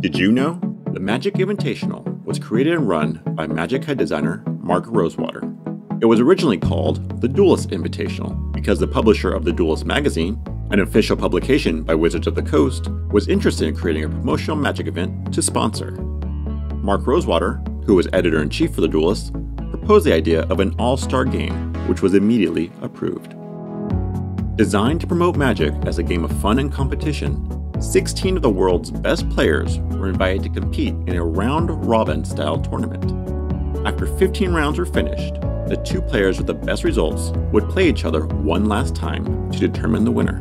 Did you know? The Magic Invitational was created and run by Magic head designer Mark Rosewater. It was originally called the Duelist Invitational because the publisher of the Duelist magazine, an official publication by Wizards of the Coast, was interested in creating a promotional Magic event to sponsor. Mark Rosewater, who was editor-in-chief for the Duelist, proposed the idea of an all-star game, which was immediately approved. Designed to promote Magic as a game of fun and competition, 16 of the world's best players were invited to compete in a round-robin style tournament. After 15 rounds were finished, the two players with the best results would play each other one last time to determine the winner.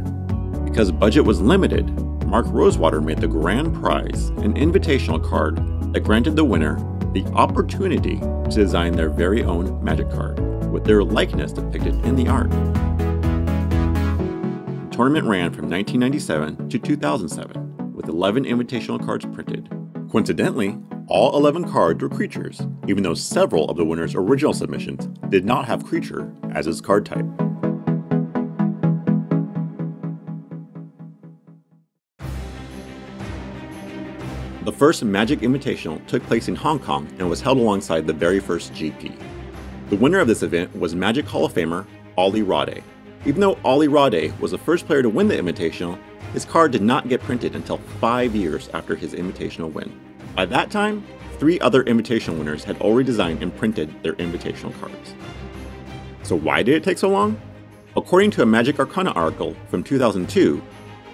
Because budget was limited, Mark Rosewater made the grand prize an invitational card that granted the winner the opportunity to design their very own Magic card, with their likeness depicted in the art. The tournament ran from 1997 to 2007, with 11 invitational cards printed. Coincidentally, all 11 cards were creatures, even though several of the winner's original submissions did not have creature as its card type. The first Magic Invitational took place in Hong Kong and was held alongside the very first GP. The winner of this event was Magic Hall of Famer Ollie Rade. Even though Ollie Rade was the first player to win the Invitational, his card did not get printed until 5 years after his Invitational win. By that time, 3 other Invitational winners had already designed and printed their Invitational cards. So why did it take so long? According to a Magic Arcana article from 2002,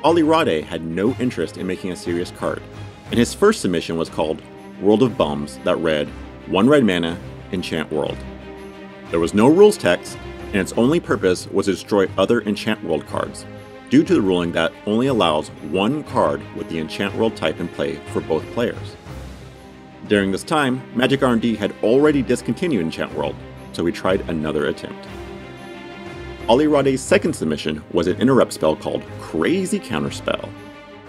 Ollie Rade had no interest in making a serious card, and his first submission was called World of Bums that read, 1 red mana, enchant world. There was no rules text, and its only purpose was to destroy other enchant world cards, due to the ruling that only allows 1 card with the enchant world type in play for both players. During this time, Magic R&D had already discontinued enchant world, so we tried another attempt. Ollie Rade's second submission was an interrupt spell called Crazy Counterspell.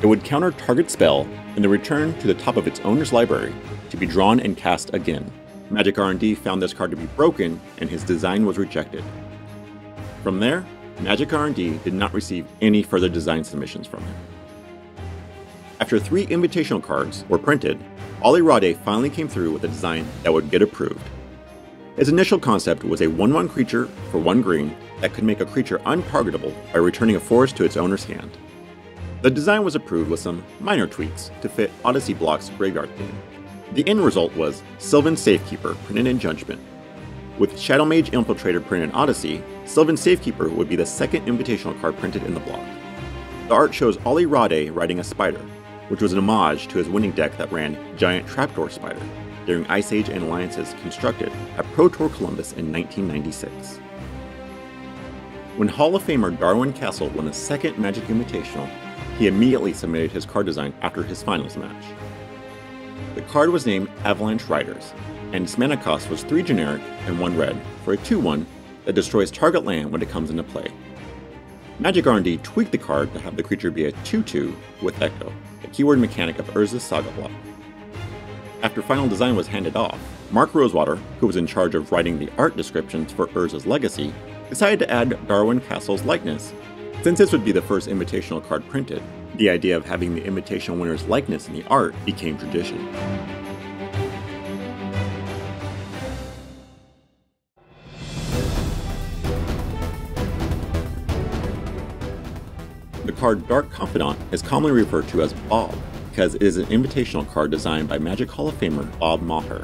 It would counter target spell and then return to the top of its owner's library to be drawn and cast again. Magic R&D found this card to be broken and his design was rejected. From there, Magic R&D did not receive any further design submissions from him. After 3 invitational cards were printed, Ollie Rade finally came through with a design that would get approved. His initial concept was a 1/1 creature for 1 green that could make a creature untargetable by returning a forest to its owner's hand. The design was approved with some minor tweaks to fit Odyssey Block's graveyard theme. The end result was Sylvan Safekeeper printed in Judgment. With Shadow Mage Infiltrator printed in Odyssey, Sylvan Safekeeper would be the second invitational card printed in the block. The art shows Ollie Rade riding a spider, which was an homage to his winning deck that ran Giant Trapdoor Spider during Ice Age and Alliances constructed at Pro Tour Columbus in 1996. When Hall of Famer Darwin Castle won a second Magic Invitational, he immediately submitted his card design after his finals match. The card was named Avalanche Riders, and its mana cost was 3 generic and 1 red for a 2/1 that destroys target land when it comes into play. Magic R&D tweaked the card to have the creature be a 2/2 with Echo, a keyword mechanic of Urza's Saga block. After final design was handed off, Mark Rosewater, who was in charge of writing the art descriptions for Urza's Legacy, decided to add Darwin Castle's likeness. Since this would be the first invitational card printed, the idea of having the invitational winner's likeness in the art became tradition. The card Dark Confidant is commonly referred to as Bob because it is an invitational card designed by Magic Hall of Famer Bob Maher.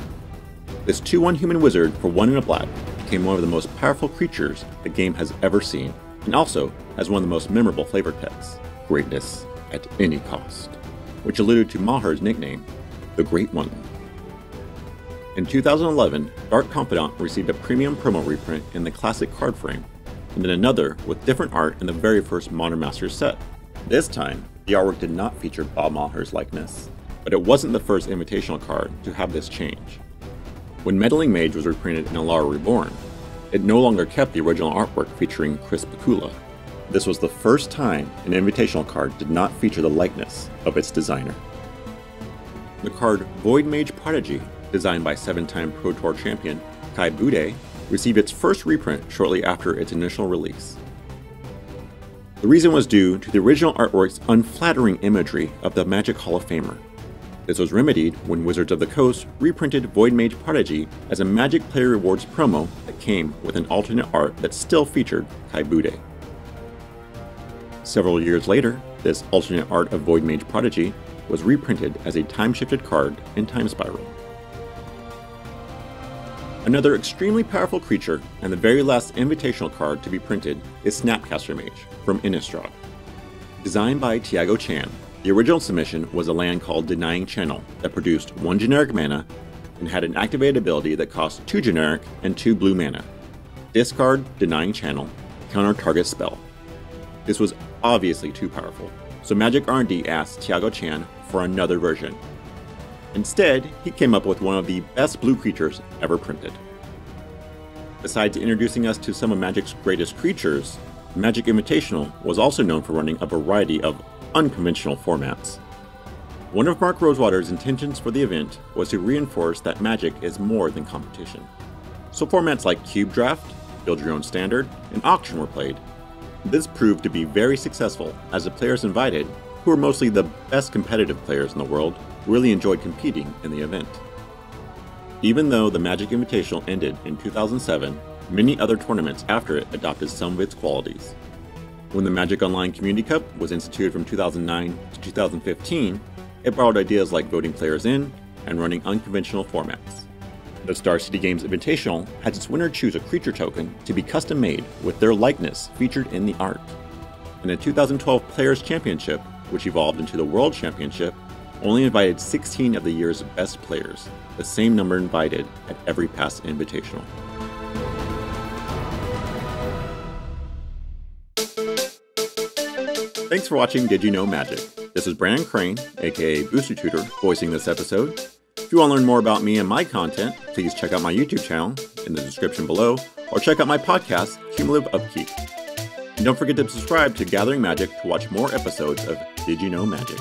This 2/1 human wizard for 1 and a black became one of the most powerful creatures the game has ever seen, and also has one of the most memorable flavor texts, Greatness at Any Cost, which alluded to Maher's nickname, the Great One. In 2011, Dark Confidant received a premium promo reprint in the classic card frame, and then another with different art in the very first Modern Masters set. This time, the artwork did not feature Bob Maher's likeness, but it wasn't the first invitational card to have this change. When Meddling Mage was reprinted in Alara Reborn, it no longer kept the original artwork featuring Chris Pikula. This was the first time an invitational card did not feature the likeness of its designer. The card Void Mage Prodigy, designed by 7-time Pro Tour champion Kai Bude, received its first reprint shortly after its initial release. The reason was due to the original artwork's unflattering imagery of the Magic Hall of Famer. This was remedied when Wizards of the Coast reprinted Void Mage Prodigy as a Magic Player Rewards promo that came with an alternate art that still featured Kaibude. Several years later, this alternate art of Void Mage Prodigy was reprinted as a time-shifted card in Time Spiral. Another extremely powerful creature, and the very last invitational card to be printed, is Snapcaster Mage from Innistrad. Designed by Tiago Chan, the original submission was a land called Denying Channel that produced 1 generic mana and had an activated ability that cost 2 generic and 2 blue mana. Discard Denying Channel, counter target spell. This was obviously too powerful, so Magic R&D asked Tiago Chan for another version. Instead, he came up with one of the best blue creatures ever printed. Besides introducing us to some of Magic's greatest creatures, Magic Invitational was also known for running a variety of unconventional formats. One of Mark Rosewater's intentions for the event was to reinforce that Magic is more than competition. So formats like Cube Draft, Build Your Own Standard, and Auction were played. This proved to be very successful as the players invited, who were mostly the best competitive players in the world, really enjoyed competing in the event. Even though the Magic Invitational ended in 2007, many other tournaments after it adopted some of its qualities. When the Magic Online Community Cup was instituted from 2009 to 2015, it borrowed ideas like voting players in and running unconventional formats. The Star City Games Invitational had its winner choose a creature token to be custom made with their likeness featured in the art. And the 2012 Players' Championship, which evolved into the World Championship, only invited 16 of the year's best players, the same number invited at every past invitational. Thanks for watching Did You Know Magic? This is Brandon Crane, aka Booster Tutor, voicing this episode. If you want to learn more about me and my content, please check out my YouTube channel in the description below, or check out my podcast, Cumulative Upkeep. And don't forget to subscribe to Gathering Magic to watch more episodes of Did You Know Magic?